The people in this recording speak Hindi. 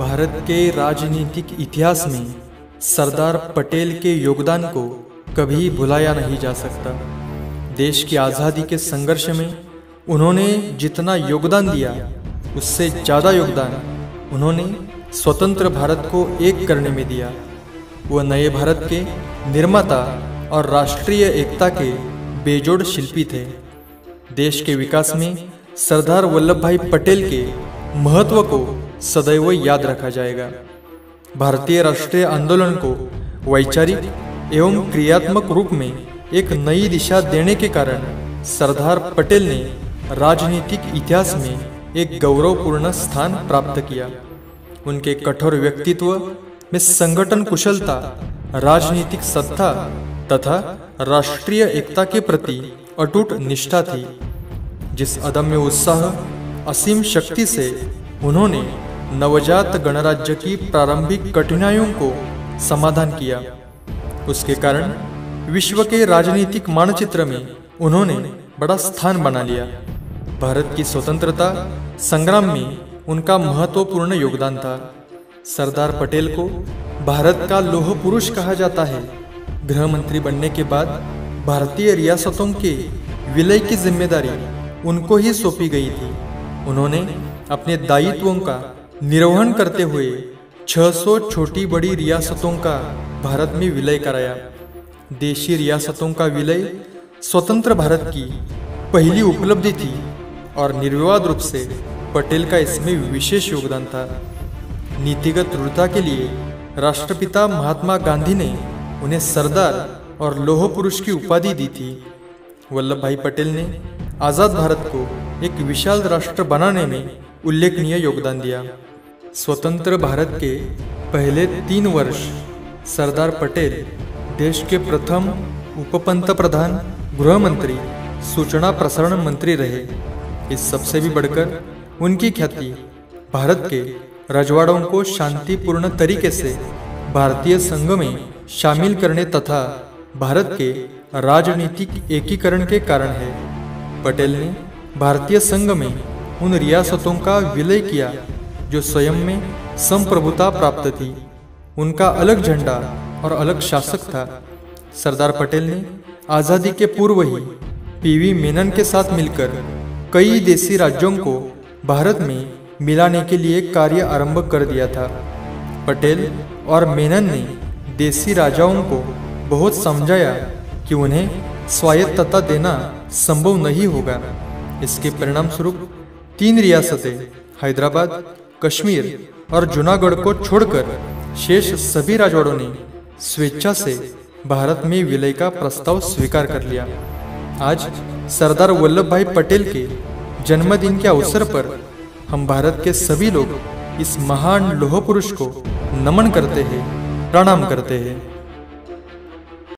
भारत के राजनीतिक इतिहास में सरदार पटेल के योगदान को कभी भुलाया नहीं जा सकता। देश की आज़ादी के संघर्ष में उन्होंने जितना योगदान दिया, उससे ज़्यादा योगदान उन्होंने स्वतंत्र भारत को एक करने में दिया। वह नए भारत के निर्माता और राष्ट्रीय एकता के बेजोड़ शिल्पी थे। देश के विकास में सरदार वल्लभ भाई पटेल के महत्व को सदैव याद रखा जाएगा। भारतीय राष्ट्रीय आंदोलन को वैचारिक एवं क्रियात्मक रूप में एक नई दिशा देने के कारण सरदार पटेल ने राजनीतिक इतिहास में एक गौरवपूर्ण स्थान प्राप्त किया। उनके कठोर व्यक्तित्व में संगठन कुशलता, राजनीतिक सत्ता तथा राष्ट्रीय एकता के प्रति अटूट निष्ठा थी। जिस अदम्य उत्साह, असीम शक्ति से उन्होंने नवजात गणराज्य की प्रारंभिक कठिनाइयों को समाधान किया, उसके कारण विश्व के राजनीतिक मानचित्र में उन्होंने बड़ा स्थान बना लिया। भारत की स्वतंत्रता संग्राम में उनका महत्वपूर्ण योगदान था। सरदार पटेल को भारत का लौह पुरुष कहा जाता है। गृह मंत्री बनने के बाद भारतीय रियासतों के विलय की जिम्मेदारी उनको ही सौंपी गई थी। उन्होंने अपने दायित्वों का निर्वहन करते हुए 600 छोटी बड़ी रियासतों का भारत में विलय कराया। देशी रियासतों का विलय स्वतंत्र भारत की पहली उपलब्धि थी और निर्विवाद रूप से पटेल का इसमें विशेष योगदान था। नीतिगत दृढ़ता के लिए राष्ट्रपिता महात्मा गांधी ने उन्हें सरदार और लौह पुरुष की उपाधि दी थी। वल्लभ भाई पटेल ने आज़ाद भारत को एक विशाल राष्ट्र बनाने में उल्लेखनीय योगदान दिया। स्वतंत्र भारत के पहले 3 वर्ष सरदार पटेल देश के प्रथम उपपंतप्रधान, गृह मंत्री, सूचना प्रसारण मंत्री रहे। इस सबसे भी बढ़कर उनकी ख्याति भारत के रजवाड़ों को शांतिपूर्ण तरीके से भारतीय संघ में शामिल करने तथा भारत के राजनीतिक एकीकरण के कारण है। पटेल ने भारतीय संघ में उन रियासतों का विलय किया जो स्वयं में संप्रभुता प्राप्त थी। उनका अलग झंडा और अलग शासक था। सरदार पटेल ने आज़ादी के पूर्व ही पीवी मेनन के साथ मिलकर कई देशी राज्यों को भारत में मिलाने के लिए कार्य आरंभ कर दिया था। पटेल और मेनन ने देशी राजाओं को बहुत समझाया कि उन्हें स्वायत्तता देना संभव नहीं होगा। इसके परिणाम स्वरूप 3 रियासतें हैदराबाद, कश्मीर और जूनागढ़ को छोड़कर शेष सभी राजवाड़ों ने स्वेच्छा से भारत में विलय का प्रस्ताव स्वीकार कर लिया। आज सरदार वल्लभ भाई पटेल के जन्मदिन के अवसर पर हम भारत के सभी लोग इस महान लौह पुरुष को नमन करते हैं, प्रणाम करते हैं।